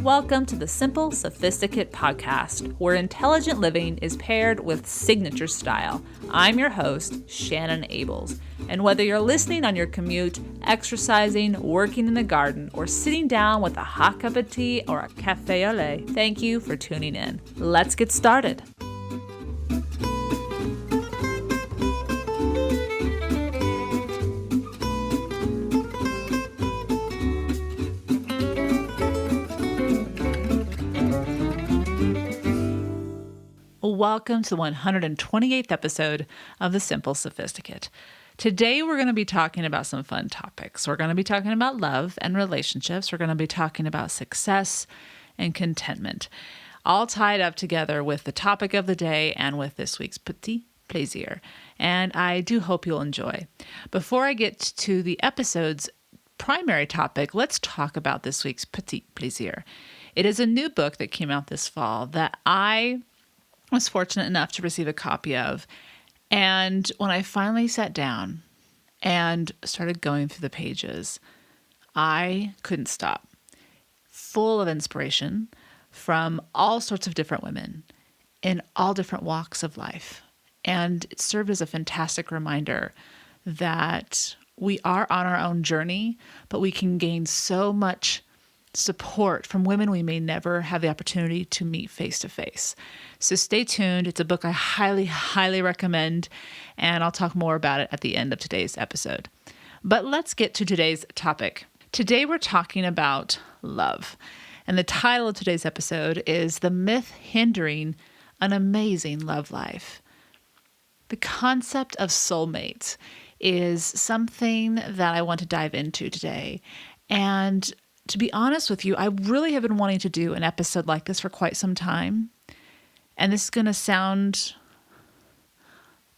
Welcome to the Simple Sophisticate podcast, where intelligent living is paired with signature style. I'm your host, Shannon Ables, and whether you're listening on your commute, exercising, working in the garden, or sitting down with a hot cup of tea or a cafe au lait, thank you for tuning in. Let's get started. Welcome to the 128th episode of the Simple Sophisticate. Today we're going to be talking about some fun topics. We're going to be talking about love and relationships. We're going to be talking about success and contentment, all tied up together with the topic of the day and with this week's petit plaisir. And I do hope you'll enjoy. Before I get to the episode's primary topic, let's talk about this week's petit plaisir. It is a new book that came out this fall that I was fortunate enough to receive a copy of. And when I finally sat down and started going through the pages, I couldn't stop. Full of inspiration from all sorts of different women in all different walks of life. And it served as a fantastic reminder that we are on our own journey, but we can gain so much support from women we may never have the opportunity to meet face to face. So stay tuned. It's a book I highly, highly recommend, and I'll talk more about it at the end of today's episode. But let's get to today's topic. Today we're talking about love, and the title of today's episode is The Myth Hindering an Amazing Love Life. The concept of soulmates is something that I want to dive into today, and to be honest with you, I really have been wanting to do an episode like this for quite some time. And this is going to sound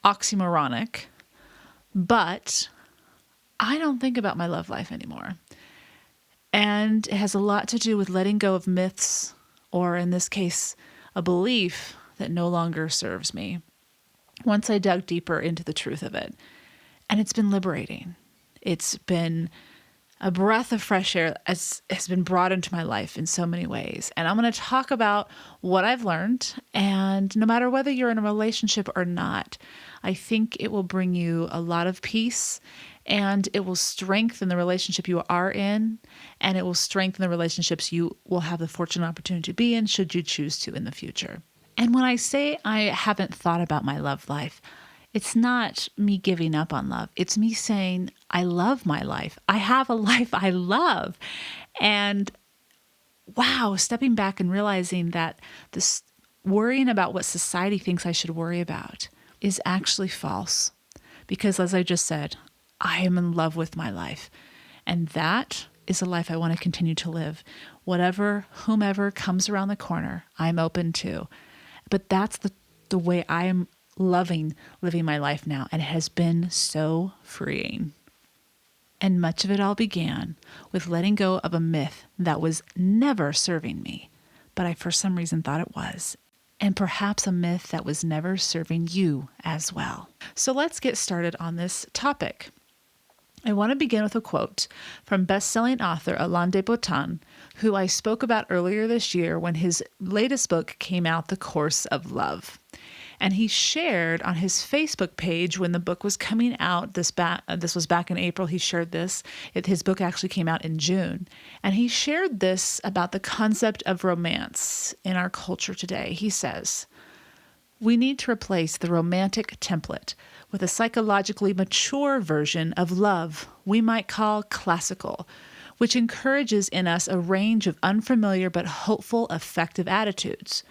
oxymoronic, but I don't think about my love life anymore. And it has a lot to do with letting go of myths, or in this case, a belief that no longer serves me, once I dug deeper into the truth of it. And it's been liberating. It's been a breath of fresh air has been brought into my life in so many ways. And I'm going to talk about what I've learned. And no matter whether you're in a relationship or not, I think it will bring you a lot of peace, and it will strengthen the relationship you are in, and it will strengthen the relationships you will have the fortunate opportunity to be in should you choose to in the future. And when I say I haven't thought about my love life, it's not me giving up on love. It's me saying, I love my life. I have a life I love. And wow, stepping back and realizing that this worrying about what society thinks I should worry about is actually false. Because as I just said, I am in love with my life. And that is a life I want to continue to live. Whomever comes around the corner, I'm open to. But that's the way I am loving living my life now, and it has been so freeing. And much of it all began with letting go of a myth that was never serving me, but I for some reason thought it was, and perhaps a myth that was never serving you as well. So let's get started on this topic. I want to begin with a quote from best-selling author Alain de Botton, who I spoke about earlier this year when his latest book came out, The Course of Love. And he shared on his Facebook page when the book was coming out, this was back in April, he shared this. His book actually came out in June. And he shared this about the concept of romance in our culture today. He says, we need to replace the romantic template with a psychologically mature version of love we might call classical, which encourages in us a range of unfamiliar but hopeful, effective attitudes.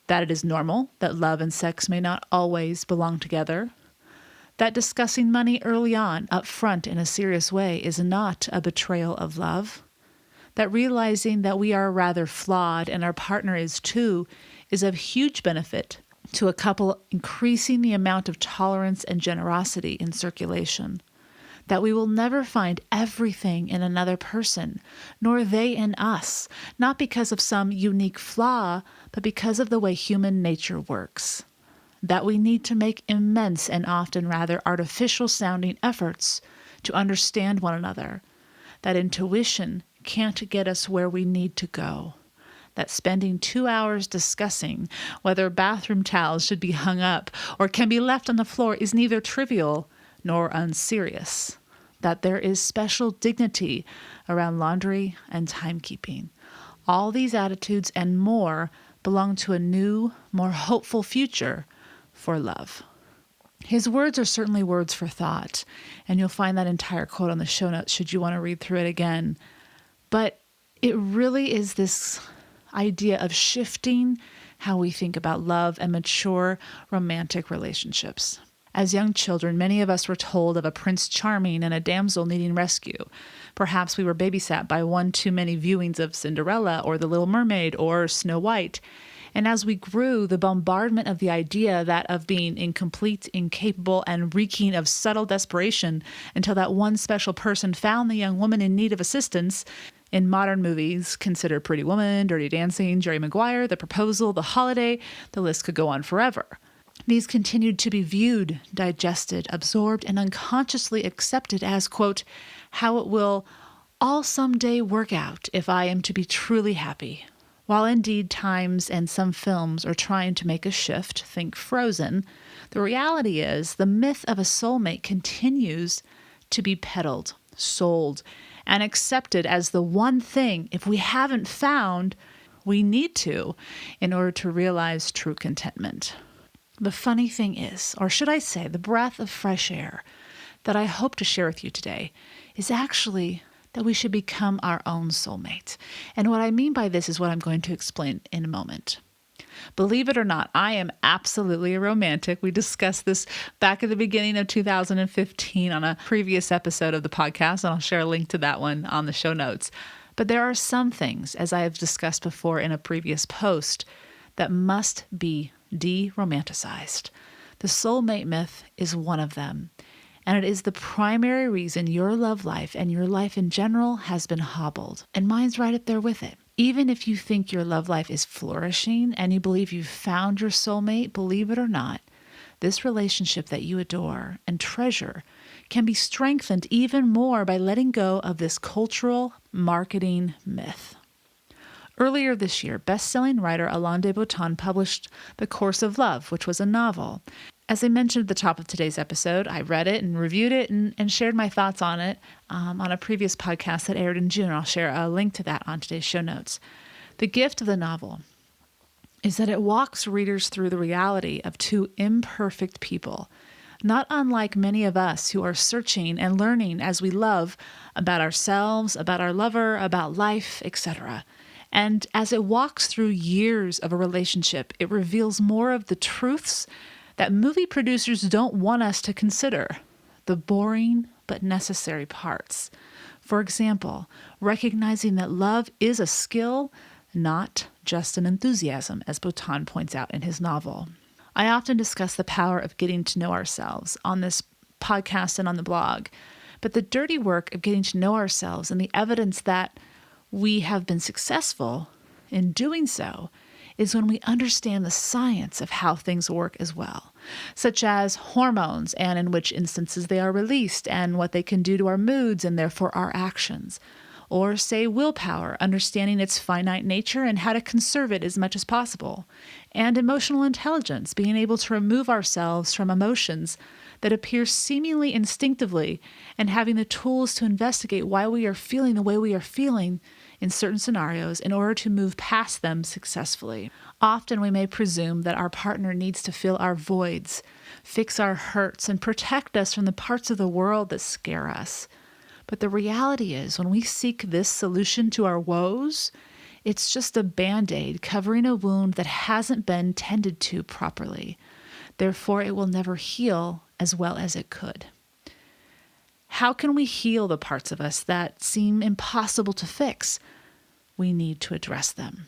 That it is normal that love and sex may not always belong together, that discussing money early on, up front in a serious way, is not a betrayal of love, that realizing that we are rather flawed and our partner is too, is of huge benefit to a couple, increasing the amount of tolerance and generosity in circulation, that we will never find everything in another person, nor they in us, not because of some unique flaw, but because of the way human nature works. that we need to make immense and often rather artificial sounding efforts to understand one another, that intuition can't get us where we need to go, that spending 2 hours discussing whether bathroom towels should be hung up or can be left on the floor is neither trivial nor unserious, that there is special dignity around laundry and timekeeping. All these attitudes and more belong to a new, more hopeful future for love. His words are certainly words for thought, and you'll find that entire quote on the show notes should you want to read through it again. But it really is this idea of shifting how we think about love and mature romantic relationships. As young children, many of us were told of a Prince Charming and a damsel needing rescue. Perhaps we were babysat by one too many viewings of Cinderella or The Little Mermaid or Snow White. And as we grew, the bombardment of the idea that of being incomplete, incapable, and reeking of subtle desperation until that one special person found the young woman in need of assistance. In modern movies, consider Pretty Woman, Dirty Dancing, Jerry Maguire, The Proposal, The Holiday, the list could go on forever. These continued to be viewed, digested, absorbed, and unconsciously accepted as, quote, how it will all someday work out if I am to be truly happy. While indeed times and some films are trying to make a shift, think Frozen, the reality is the myth of a soulmate continues to be peddled, sold, and accepted as the one thing, if we haven't found, we need to in order to realize true contentment. The funny thing is, or should I say, the breath of fresh air that I hope to share with you today is actually that we should become our own soulmate. And what I mean by this is what I'm going to explain in a moment. Believe it or not, I am absolutely a romantic. We discussed this back at the beginning of 2015 on a previous episode of the podcast, and I'll share a link to that one on the show notes. But there are some things, as I have discussed before in a previous post, that must be de-romanticized. The soulmate myth is one of them. And it is the primary reason your love life and your life in general has been hobbled. And mine's right up there with it. Even if you think your love life is flourishing and you believe you've found your soulmate, believe it or not, this relationship that you adore and treasure can be strengthened even more by letting go of this cultural marketing myth. Earlier this year, best-selling writer Alain de Botton published The Course of Love, which was a novel. As I mentioned at the top of today's episode, I read it and reviewed it and shared my thoughts on it on a previous podcast that aired in June. I'll share a link to that on today's show notes. The gift of the novel is that it walks readers through the reality of two imperfect people, not unlike many of us who are searching and learning as we love about ourselves, about our lover, about life, etc. And as it walks through years of a relationship, it reveals more of the truths that movie producers don't want us to consider, the boring but necessary parts. For example, recognizing that love is a skill, not just an enthusiasm, as Botton points out in his novel. I often discuss the power of getting to know ourselves on this podcast and on the blog, but the dirty work of getting to know ourselves and the evidence that we have been successful in doing so is when we understand the science of how things work as well, such as hormones and in which instances they are released and what they can do to our moods and therefore our actions. Or say willpower, understanding its finite nature and how to conserve it as much as possible. And emotional intelligence, being able to remove ourselves from emotions that appear seemingly instinctively and having the tools to investigate why we are feeling the way we are feeling in certain scenarios in order to move past them successfully. Often we may presume that our partner needs to fill our voids, fix our hurts, and protect us from the parts of the world that scare us. But the reality is, when we seek this solution to our woes, it's just a Band-Aid covering a wound that hasn't been tended to properly. Therefore, it will never heal as well as it could. How can we heal the parts of us that seem impossible to fix? We need to address them.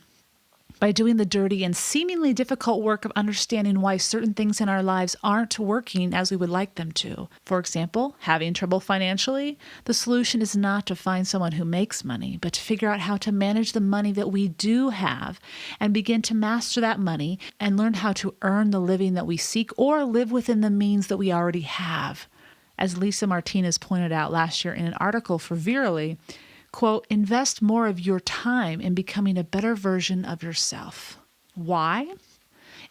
by doing the dirty and seemingly difficult work of understanding why certain things in our lives aren't working as we would like them to. For example, having trouble financially, the solution is not to find someone who makes money, but to figure out how to manage the money that we do have and begin to master that money and learn how to earn the living that we seek or live within the means that we already have. As Lisa Martinez pointed out last year in an article for Virally, quote, invest more of your time in becoming a better version of yourself. Why?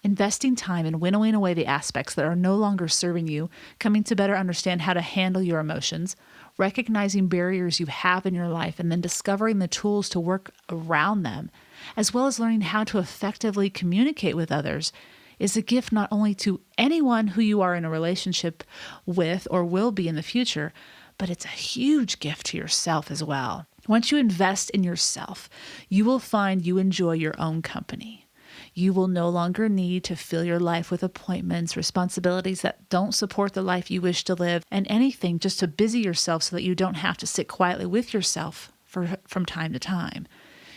Investing time in winnowing away the aspects that are no longer serving you, coming to better understand how to handle your emotions, recognizing barriers you have in your life, and then discovering the tools to work around them, as well as learning how to effectively communicate with others, is a gift not only to anyone who you are in a relationship with or will be in the future, but it's a huge gift to yourself as well. Once you invest in yourself, you will find you enjoy your own company. You will no longer need to fill your life with appointments, responsibilities that don't support the life you wish to live, and anything just to busy yourself so that you don't have to sit quietly with yourself from time to time.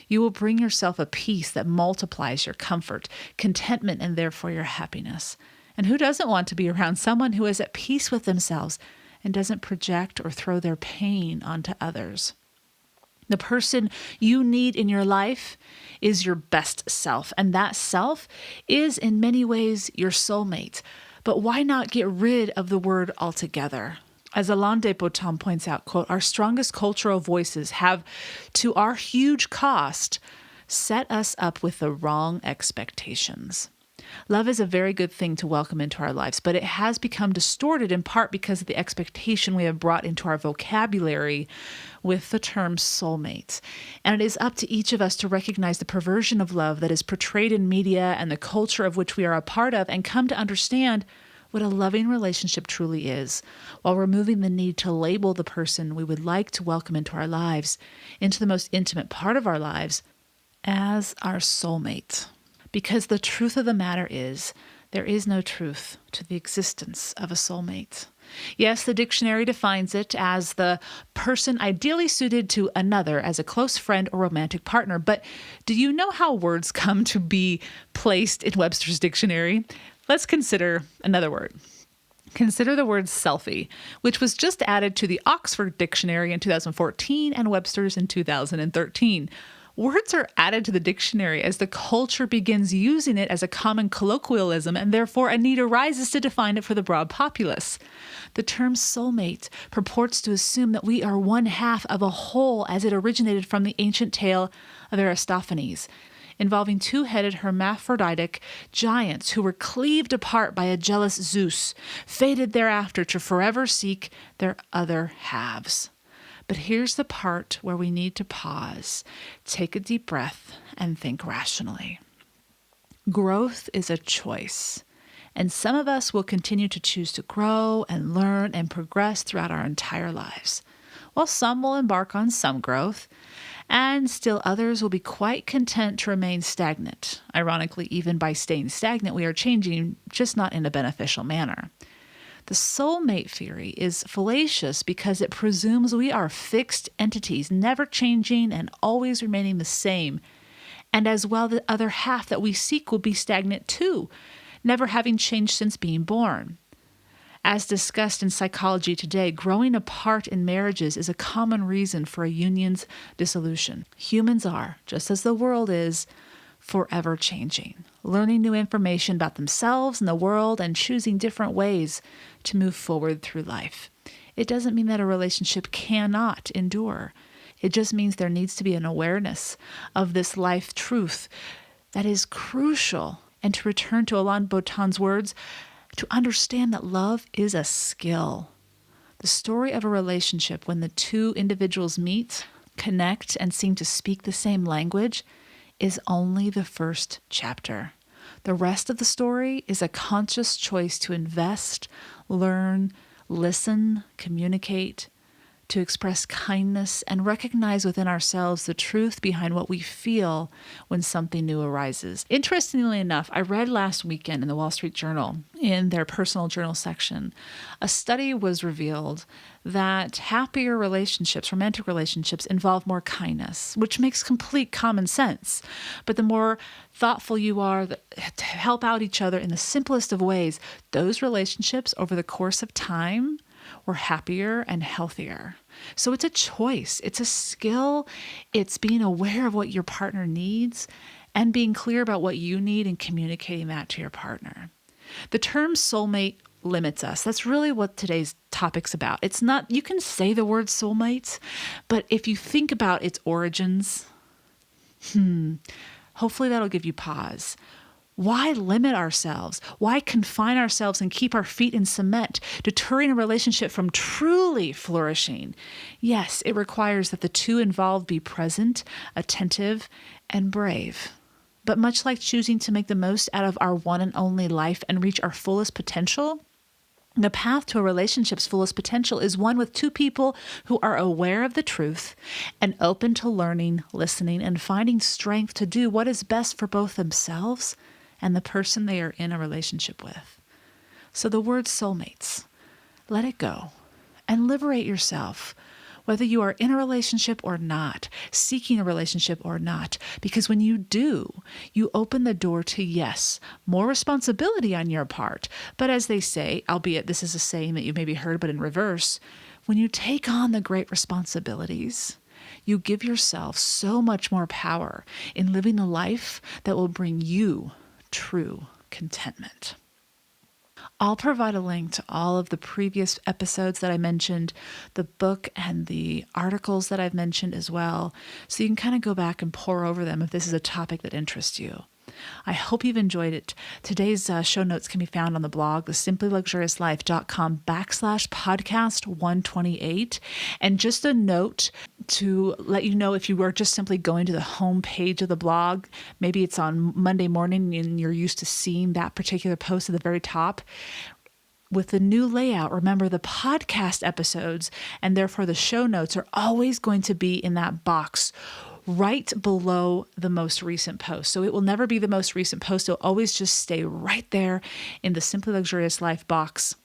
You will bring yourself a peace that multiplies your comfort, contentment, and therefore your happiness. And who doesn't want to be around someone who is at peace with themselves and doesn't project or throw their pain onto others? The person you need in your life is your best self, and that self is in many ways your soulmate. But why not get rid of the word altogether? As Alain de Botton points out, quote, our strongest cultural voices have, to our huge cost, set us up with the wrong expectations. Love is a very good thing to welcome into our lives, but it has become distorted in part because of the expectation we have brought into our vocabulary with the term soulmate. And it is up to each of us to recognize the perversion of love that is portrayed in media and the culture of which we are a part of, and come to understand what a loving relationship truly is, while removing the need to label the person we would like to welcome into our lives, into the most intimate part of our lives, as our soulmate. Because the truth of the matter is, there is no truth to the existence of a soulmate. Yes, the dictionary defines it as the person ideally suited to another as a close friend or romantic partner. But do you know how words come to be placed in Webster's dictionary? Let's consider another word. Consider the word selfie, which was just added to the Oxford Dictionary in 2014 and Webster's in 2013. Words are added to the dictionary as the culture begins using it as a common colloquialism, and therefore a need arises to define it for the broad populace. The term soulmate purports to assume that we are one half of a whole as it originated from the ancient tale of Aristophanes, involving two-headed hermaphroditic giants who were cleaved apart by a jealous Zeus, fated thereafter to forever seek their other halves. But here's the part where we need to pause, take a deep breath, and think rationally. Growth is a choice, and some of us will continue to choose to grow and learn and progress throughout our entire lives, while some will embark on some growth, and still others will be quite content to remain stagnant. Ironically, even by staying stagnant, we are changing, just not in a beneficial manner. The soulmate theory is fallacious because it presumes we are fixed entities, never changing and always remaining the same. And as well, the other half that we seek will be stagnant too, never having changed since being born. As discussed in Psychology Today, growing apart in marriages is a common reason for a union's dissolution. Humans are, just as the world is, forever changing, learning new information about themselves and the world, and choosing different ways to move forward through life. It doesn't mean that a relationship cannot endure. It just means there needs to be an awareness of this life truth that is crucial. And to return to Alain Botton's words, to understand that love is a skill. The story of a relationship when the two individuals meet, connect, and seem to speak the same language is only the first chapter. The rest of the story is a conscious choice to invest, learn, listen, communicate, to express kindness and recognize within ourselves the truth behind what we feel when something new arises. Interestingly enough, I read last weekend in the Wall Street Journal, in their personal journal section, a study was revealed that happier relationships, romantic relationships, involve more kindness, which makes complete common sense. But the more thoughtful you are to help out each other in the simplest of ways, those relationships over the course of time were happier and healthier. So it's a choice. It's a skill. It's being aware of what your partner needs and being clear about what you need and communicating that to your partner. The term soulmate limits us. That's really what today's topic's about. It's not, you can say the word soulmate, but if you think about its origins, hopefully that'll give you pause. Why limit ourselves? Why confine ourselves and keep our feet in cement, deterring a relationship from truly flourishing? Yes, it requires that the two involved be present, attentive, and brave. But much like choosing to make the most out of our one and only life and reach our fullest potential, the path to a relationship's fullest potential is one with two people who are aware of the truth and open to learning, listening, and finding strength to do what is best for both themselves and the person they are in a relationship with. So the word soulmates, let it go and liberate yourself, whether you are in a relationship or not, seeking a relationship or not, because when you do, you open the door to, yes, more responsibility on your part. But as they say, albeit this is a saying that you maybe heard, but in reverse, when you take on the great responsibilities, you give yourself so much more power in living the life that will bring you true contentment. I'll provide a link to all of the previous episodes that I mentioned, the book and the articles that I've mentioned as well, so you can kind of go back and pore over them if this is a topic that interests you. I hope you've enjoyed it. Today's show notes can be found on the blog, thesimplyluxuriouslife.com/podcast 128. And just a note to let you know, if you are just simply going to the home page of the blog, maybe it's on Monday morning and you're used to seeing that particular post at the very top. With the new layout, remember the podcast episodes and therefore the show notes are always going to be in that box right below the most recent post. So it will never be the most recent post. It'll always just stay right there in the Simply Luxurious Life box.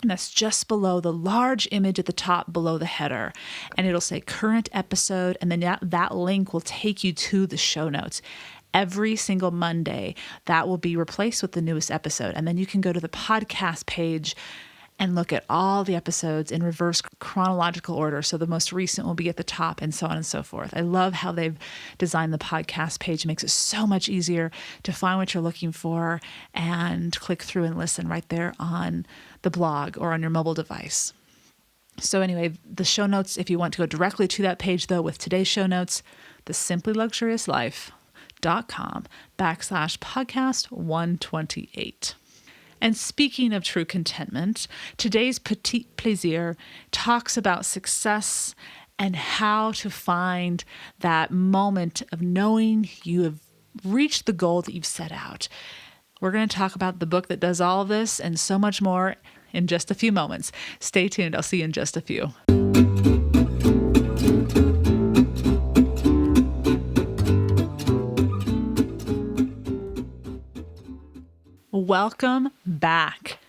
And that's just below the large image at the top below the header. And it'll say current episode. And then that link will take you to the show notes. Every single Monday, that will be replaced with the newest episode. And then you can go to the podcast page and look at all the episodes in reverse chronological order. So the most recent will be at the top and so on and so forth. I love how they've designed the podcast page. It makes it so much easier to find what you're looking for and click through and listen right there on the blog or on your mobile device. So anyway, the show notes, if you want to go directly to that page though, with today's show notes, thesimplyluxuriouslife.com/podcast 128. And speaking of true contentment, today's Petit Plaisir talks about success and how to find that moment of knowing you have reached the goal that you've set out. We're going to talk about the book that does all of this and so much more in just a few moments. Stay tuned. I'll see you in just a few. Welcome back.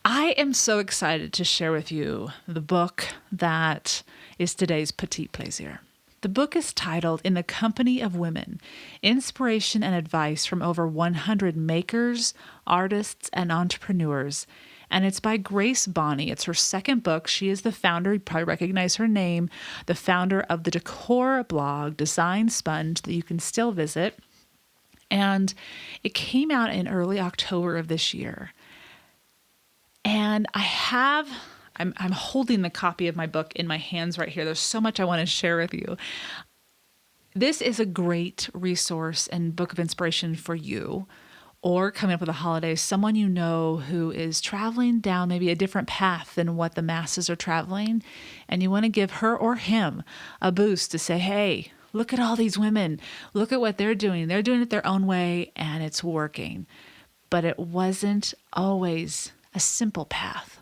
I am so excited to share with you the book that is today's Petit Plaisir. The book is titled In the Company of Women, Inspiration and Advice from Over 100 Makers, Artists, and Entrepreneurs. And it's by Grace Bonney. It's her second book. She is the founder, you probably recognize her name, the founder of the decor blog, Design Sponge, that you can still visit. And it came out in early October of this year. And I'm holding the copy of my book in my hands right here. There's so much I want to share with you. This is a great resource and book of inspiration for you, or coming up with the holidays, someone you know who is traveling down maybe a different path than what the masses are traveling. And you want to give her or him a boost to say, hey, look at all these women. Look at what they're doing. They're doing it their own way and it's working. But it wasn't always a simple path.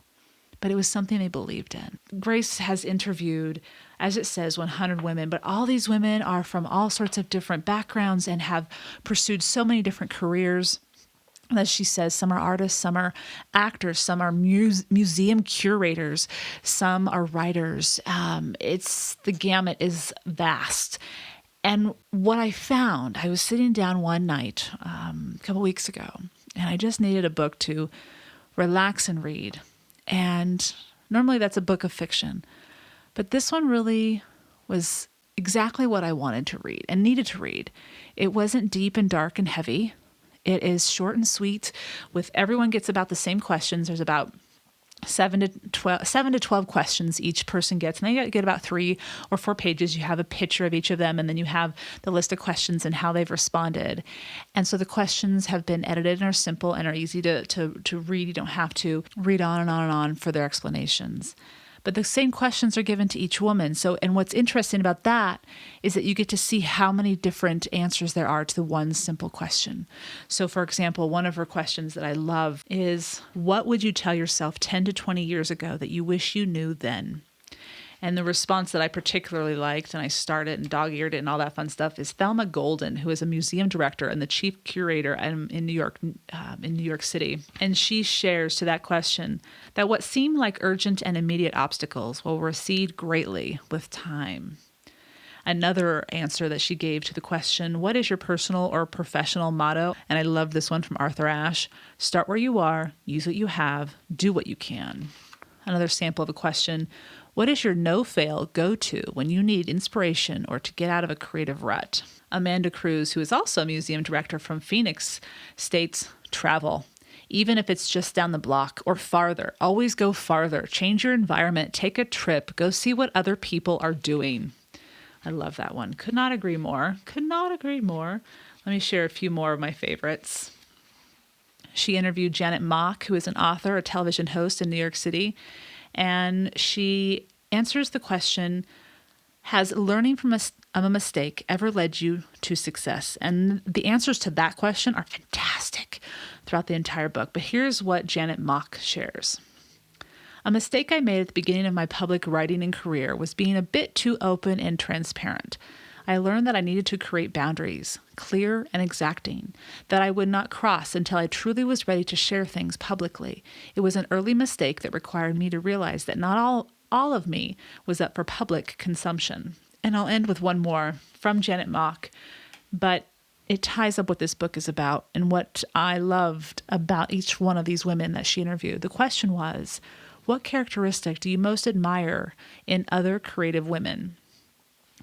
but it was something they believed in. Grace has interviewed, as it says, 100 women, but all these women are from all sorts of different backgrounds and have pursued so many different careers. As she says, some are artists, some are actors, some are museum curators, some are writers. The gamut is vast. And what I found, I was sitting down one night a couple weeks ago, and I just needed a book to relax and read. And normally that's a book of fiction. But this one really was exactly what I wanted to read and needed to read. It wasn't deep and dark and heavy. It is short and sweet, with everyone gets about the same questions. There's about 7 to 12 questions each person gets, and they get about 3 or 4 pages. You have a picture of each of them, and then you have the list of questions and how they've responded. And so the questions have been edited and are simple and are easy to read. You don't have to read on and on and on for their explanations. But the same questions are given to each woman. And what's interesting about that is that you get to see how many different answers there are to the one simple question. So, for example, one of her questions that I love is, what would you tell yourself 10 to 20 years ago that you wish you knew then? And the response that I particularly liked, and I started and dog-eared it and all that fun stuff, is Thelma Golden, who is a museum director and the chief curator in New York City. And she shares to that question that what seemed like urgent and immediate obstacles will recede greatly with time. Another answer that she gave to the question, what is your personal or professional motto? And I love this one from Arthur Ashe. Start where you are, use what you have, do what you can. Another sample of a question, what is your no-fail go-to when you need inspiration or to get out of a creative rut? Amanda Cruz, who is also a museum director from Phoenix, states, travel. Even if it's just down the block or farther, always go farther. Change your environment, take a trip, go see what other people are doing. I love that one. Could not agree more. Let me share a few more of my favorites. She interviewed Janet Mock, who is an author, a television host in New York City, and she answers the question, has learning from a mistake ever led you to success? And the answers to that question are fantastic throughout the entire book. But here's what Janet Mock shares. A mistake I made at the beginning of my public writing and career was being a bit too open and transparent. I learned that I needed to create boundaries, clear and exacting, that I would not cross until I truly was ready to share things publicly. It was an early mistake that required me to realize that not all of me was up for public consumption. And I'll end with one more from Janet Mock, but it ties up what this book is about and what I loved about each one of these women that she interviewed. The question was, what characteristic do you most admire in other creative women?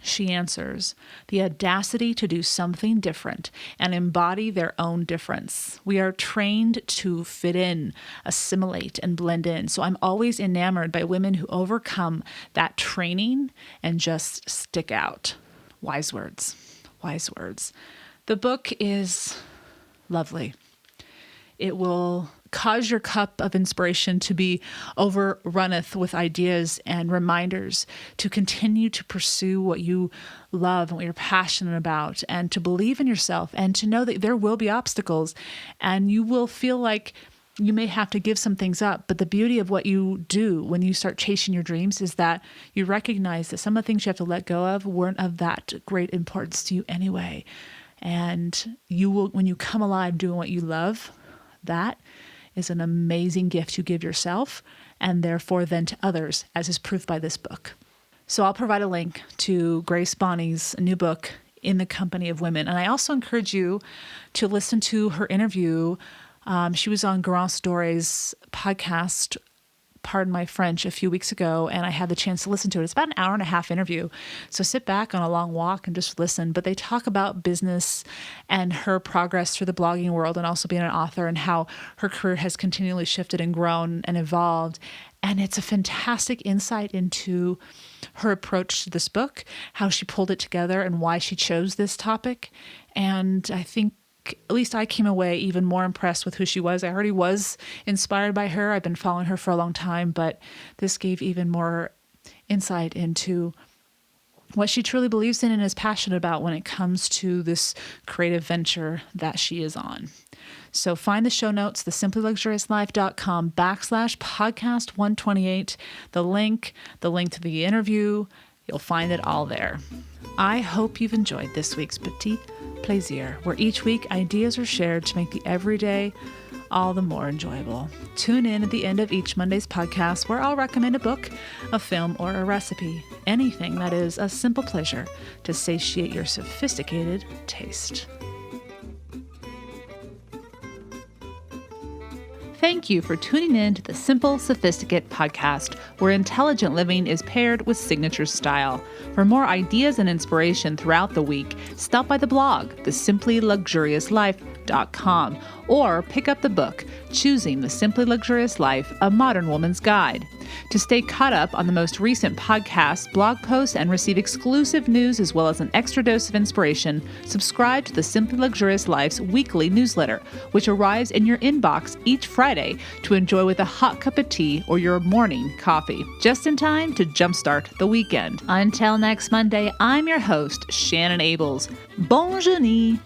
She answers, the audacity to do something different and embody their own difference. We are trained to fit in, assimilate, and blend in. So I'm always enamored by women who overcome that training and just stick out. Wise words. The book is lovely. It will cause your cup of inspiration to be overrunneth with ideas and reminders to continue to pursue what you love and what you're passionate about, and to believe in yourself, and to know that there will be obstacles and you will feel like you may have to give some things up. But the beauty of what you do when you start chasing your dreams is that you recognize that some of the things you have to let go of weren't of that great importance to you anyway. And you will, when you come alive doing what you love, that is an amazing gift you give yourself and therefore then to others, as is proof by this book. So I'll provide a link to Grace Bonney's new book, In the Company of Women. And I also encourage you to listen to her interview. She was on Grand Story's podcast, pardon my French, a few weeks ago, and I had the chance to listen to it. It's about an hour and a half interview. So sit back on a long walk and just listen. But they talk about business and her progress through the blogging world and also being an author and how her career has continually shifted and grown and evolved. And it's a fantastic insight into her approach to this book, how she pulled it together and why she chose this topic. And I think at least I came away even more impressed with who she was. I already was inspired by her. I've been following her for a long time, but this gave even more insight into what she truly believes in and is passionate about when it comes to this creative venture that she is on. So find the show notes, the simplyluxuriouslife.com/podcast128, the link to the interview. You'll find it all there. I hope you've enjoyed this week's Petit Plaisir, where each week ideas are shared to make the everyday all the more enjoyable. Tune in at the end of each Monday's podcast, where I'll recommend a book, a film, or a recipe. Anything that is a simple pleasure to satiate your sophisticated taste. Thank you for tuning in to the Simple Sophisticate podcast, where intelligent living is paired with signature style. For more ideas and inspiration throughout the week, stop by the blog, thesimplyluxuriouslife.com, or pick up the book, Choosing the Simply Luxurious Life, A Modern Woman's Guide. To stay caught up on the most recent podcasts, blog posts, and receive exclusive news as well as an extra dose of inspiration, subscribe to the Simply Luxurious Life's weekly newsletter, which arrives in your inbox each Friday to enjoy with a hot cup of tea or your morning coffee, just in time to jumpstart the weekend. Until next Monday, I'm your host, Shannon Ables. Bonne journée!